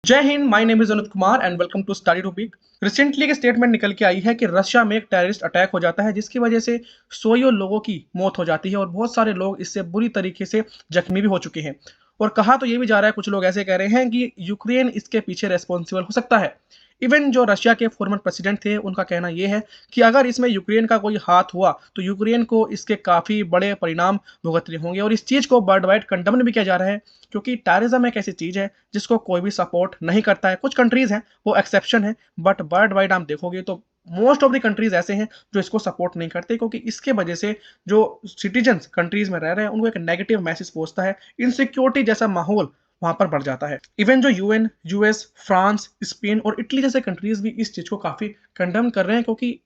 जय हिंद। My name is Anuj Kumar and welcome to study topic. Recently एक स्टेटमेंट निकल के आई है कि रशिया में एक टेररिस्ट अटैक हो जाता है जिसकी वजह से सौ लोगों की मौत हो जाती है और बहुत सारे लोग इससे बुरी तरीके से जख्मी भी हो चुके हैं। और कहा तो ये भी जा रहा है, कुछ लोग ऐसे कह रहे हैं कि यूक्रेन इसके पीछे रेस्पॉन्सिबल हो सकता है। इवन जो रशिया के फॉर्मर प्रेसिडेंट थे उनका कहना यह है कि अगर इसमें यूक्रेन का कोई हाथ हुआ तो यूक्रेन को इसके काफ़ी बड़े परिणाम भुगतने होंगे। और इस चीज़ को वर्ल्ड वाइड कंडम्न भी किया जा रहा है क्योंकि टेररिज्म एक ऐसी चीज़ है जिसको कोई भी सपोर्ट नहीं करता है। कुछ कंट्रीज़ हैं वो एक्सेप्शन है, बट वर्ल्ड वाइड आप देखोगे तो मोस्ट ऑफ द कंट्रीज़ ऐसे हैं जो इसको सपोर्ट नहीं करते, क्योंकि इसके वजह से जो सिटीजन्स कंट्रीज़ में रह रहे हैं उनको एक नेगेटिव मैसेज पहुंचता है, इनसिक्योरिटी जैसा माहौल वहां पर बढ़ जाता है। इवन जो यूएन, यूएस, फ्रांस, स्पेन और इटली जैसे कंट्रीज भी इस चीज को काफी कंडेम कर रहे हैं, क्योंकि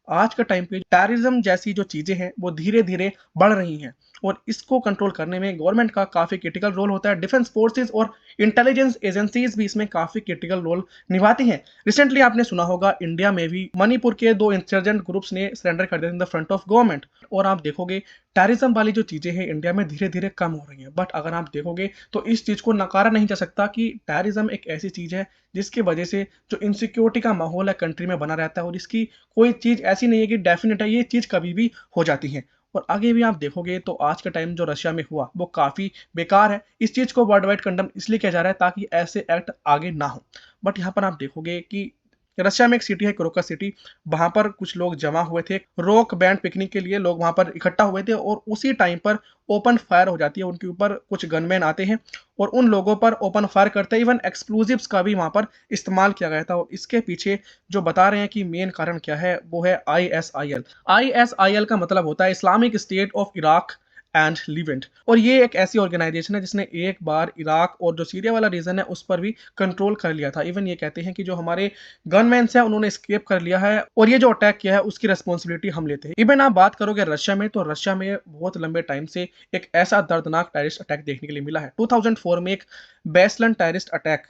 आज के टाइम पे टेररिज्म जैसी जो चीजें हैं वो धीरे धीरे बढ़ रही हैं और इसको कंट्रोल करने में गवर्नमेंट का काफी क्रिटिकल रोल होता है। डिफेंस फोर्सेस और इंटेलिजेंस एजेंसीज भी इसमें काफी क्रिटिकल रोल निभाती हैं। रिसेंटली आपने सुना होगा इंडिया में भी मणिपुर के दो इंसर्जेंट ग्रुप्स ने सरेंडर कर दिया in the front of government. और आप देखोगे टेररिज्म वाली जो चीजें हैं इंडिया में धीरे धीरे कम हो रही हैं, बट अगर आप देखोगे तो इस चीज को नकारा नहीं जा सकता कि टेररिज्म एक ऐसी चीज है जिसकी वजह से जो इनसिक्योरिटी का माहौल है कंट्री में बना रहता है और इसकी कोई चीज ऐसी नहीं है कि डेफिनेट है, ये चीज कभी भी हो जाती है। और आगे भी आप देखोगे तो आज का टाइम जो रशिया में हुआ वो काफी बेकार है। इस चीज को वर्ल्ड वाइड कंडम इसलिए किया जा रहा है ताकि ऐसे एक्ट आगे ना हो। बट यहाँ पर आप देखोगे कि रशिया में एक सिटी है क्रोकस सिटी, वहां पर कुछ लोग जमा हुए थे रॉक बैंड पिकनिक के लिए, लोग वहां पर इकट्ठा हुए थे और उसी टाइम पर ओपन फायर हो जाती है। उनके ऊपर कुछ गनमैन आते हैं और उन लोगों पर ओपन फायर करते हैं। इवन एक्सप्लोजिव्स का भी वहां पर इस्तेमाल किया गया था और इसके पीछे जो बता रहे हैं कि मेन कारण क्या है वो है ISIL। ISIL का मतलब होता है Islamic state of Iraq and Leivand, और ये एक ऐसी ऑर्गेनाइजेशन है जिसने एक बार इराक और जो सीरिया वाला रीजन है उस पर भी कंट्रोल कर लिया था। इवन ये कहते हैं कि जो हमारे गनमैन्स हैं उन्होंने स्केप कर लिया है और ये जो अटैक किया है उसकी रेस्पॉन्सिबिलिटी हम लेते हैं। इवन आप बात करोगे रशिया में, तो रशिया में बहुत लंबे टाइम से एक ऐसा दर्दनाक टेररिस्ट अटैक देखने के लिए मिला है। 2004 में एक बेसलन टेररिस्ट अटैक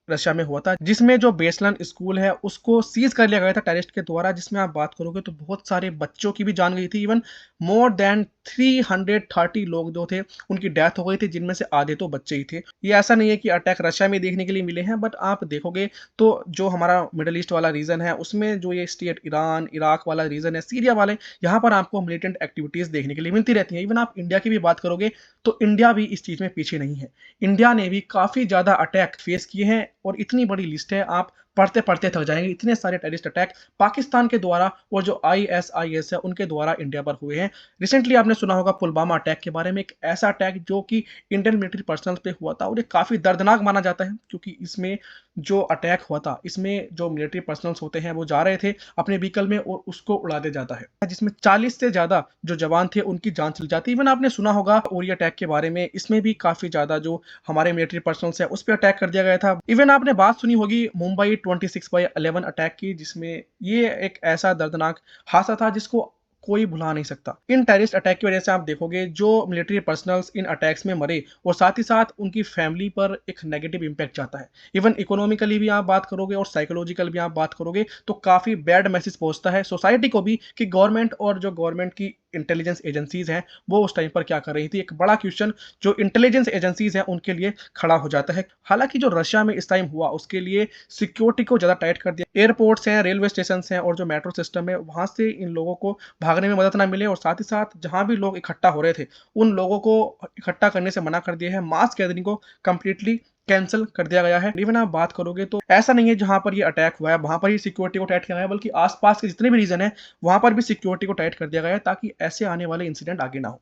रशिया में हुआ था जिसमें जो बेसलन स्कूल है उसको सीज कर लिया गया था टेररिस्ट के द्वारा, जिसमें आप बात करोगे तो बहुत सारे बच्चों की भी जान गई थी। इवन मोर देन 330 लोग जो थे उनकी डेथ हो गई थी, जिनमें से आधे तो बच्चे ही थे। ये ऐसा नहीं है कि अटैक रशिया में देखने के लिए मिले हैं, बट आप देखोगे तो जो हमारा मिडल ईस्ट वाला रीजन है उसमें जो ये स्टेट ईरान, इराक वाला रीजन है, सीरिया वाले, यहाँ पर आपको मिलिटेंट एक्टिविटीज देखने के लिए मिलती रहती हैं। इवन आप इंडिया की भी बात करोगे तो इंडिया भी इस चीज में पीछे नहीं है। इंडिया ने भी काफी ज्यादा अटैक फेस किए हैं और इतनी बड़ी लिस्ट है, आप पढ़ते पढ़ते थक जाएंगे। इतने सारे टेररिस्ट अटैक पाकिस्तान के द्वारा और जो ISIS है उनके द्वारा इंडिया पर हुए हैं। रिसेंटली आपने सुना होगा पुलवामा अटैक के बारे में, एक ऐसा अटैक जो कि इंडियन मिलिट्री पर्सनल पे हुआ था और ये काफी दर्दनाक माना जाता है क्योंकि इसमें जो अटैक हुआ था इसमें जो मिलिट्री पर्सनल्स होते हैं वो जा रहे थे अपने व्हीकल में और उसको उड़ा दिया जाता है, जिसमें 40 से ज्यादा जो जवान थे उनकी जान चली जाती है। इवन आपने सुना होगा उरी अटैक के बारे में, इसमें भी काफी ज्यादा जो हमारे मिलिट्री पर्सनल्स है उस पर अटैक कर दिया गया था। इवन आपने बात सुनी होगी मुंबई 26/11 अटैक की, जिसमें ये एक ऐसा दर्दनाक हादसा था जिसको कोई भुला नहीं सकता। इन टेररिस्ट अटैक की वजह से आप देखोगे जो मिलिट्री पर्सनल्स इन अटैक्स में मरे और साथ ही साथ उनकी फैमिली पर एक नेगेटिव इंपैक्ट जाता है। इवन इकोनॉमिकली भी आप बात करोगे और साइकोलॉजिकल भी आप बात करोगे तो काफी बैड मैसेज पहुंचता है सोसाइटी को भी कि गवर्नमेंट और जो गवर्नमेंट की इंटेलिजेंस एजेंसीज हैं वो उस टाइम पर क्या कर रही थी। एक बड़ा क्वेश्चन जो इंटेलिजेंस एजेंसीज हैं उनके लिए खड़ा हो जाता है। हालांकि जो रशिया में इस टाइम हुआ उसके लिए सिक्योरिटी को ज्यादा टाइट कर दिया। एयरपोर्ट्स हैं, रेलवे स्टेशन हैं और जो मेट्रो सिस्टम है वहां से इन लोगों को भागने में मदद ना मिले, और साथ ही साथ जहां भी लोग इकट्ठा हो रहे थे उन लोगों को इकट्ठा करने से मना कर दिया है। मास गैदरिंग को कंप्लीटली कैंसिल कर दिया गया है। इवन आप बात करोगे तो ऐसा नहीं है जहां पर ये अटैक हुआ है वहां पर ही सिक्योरिटी को टाइट किया गया है, बल्कि आसपास के जितने भी रीजन है वहां पर भी सिक्योरिटी को टाइट कर दिया गया है ताकि ऐसे आने वाले इंसिडेंट आगे ना हो।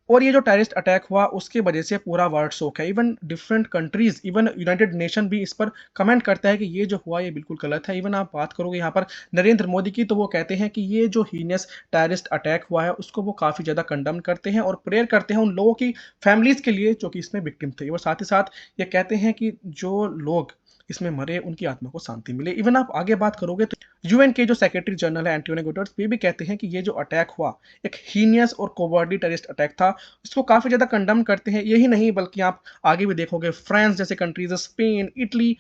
और ये जो टेररिस्ट अटैक हुआ उसके वजह से पूरा वर्ल्ड शोक है। Even different countries, even United nation भी इस पर कमेंट करता है कि ये जो हुआ ये बिल्कुल गलत है। इवन आप बात करोगे यहाँ पर नरेंद्र मोदी की, तो वो कहते हैं कि ये जो हीनियस टेररिस्ट अटैक हुआ है उसको वो काफ़ी ज़्यादा कंडम करते हैं और प्रेयर करते हैं उन लोगों की फैमिलीज़ के लिए जो कि इसमें विक्टिम थे। और साथ ही साथ ये कहते हैं कि जो लोग इसमें मरे उनकी आत्मा को शांति मिले। इवन आप आगे बात करोगे तो यूएन के जो सेक्रेटरी जनरल है एंटोनियो गुटेरेस भी कहते हैं कि ये जो अटैक हुआ एक हीनियस और कोवर्डली टेररिस्ट अटैक था, इसको काफी ज्यादा कंडम करते हैं। यही नहीं बल्कि आप आगे भी देखोगे फ्रांस जैसे कंट्रीज, स्पेन, इटली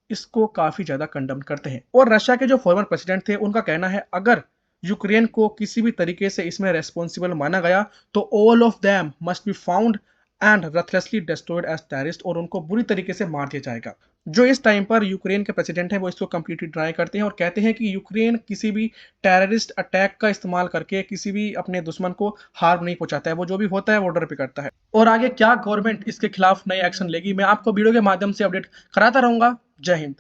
इसको काफी ज्यादा कंडम करते हैं। और रशिया के जो फॉर्मर प्रेसिडेंट थे उनका कहना है अगर यूक्रेन को किसी भी तरीके से इसमें रेस्पॉन्सिबल माना गया तो all of them must be found and ruthlessly destroyed as terrorist, और उनको बुरी तरीके से मार दिया जाएगा। जो इस टाइम पर यूक्रेन के प्रेसिडेंट हैं वो इसको कंप्लीटली डिनाई करते हैं और कहते हैं कि यूक्रेन किसी भी टेररिस्ट अटैक का इस्तेमाल करके किसी भी अपने दुश्मन को हार्म नहीं पहुंचाता है, वो जो भी होता है वो ऑर्डर पे करता है। और आगे क्या गवर्नमेंट इसके खिलाफ नए एक्शन लेगी, मैं आपको वीडियो के माध्यम से अपडेट कराता रहूंगा। जय हिंद।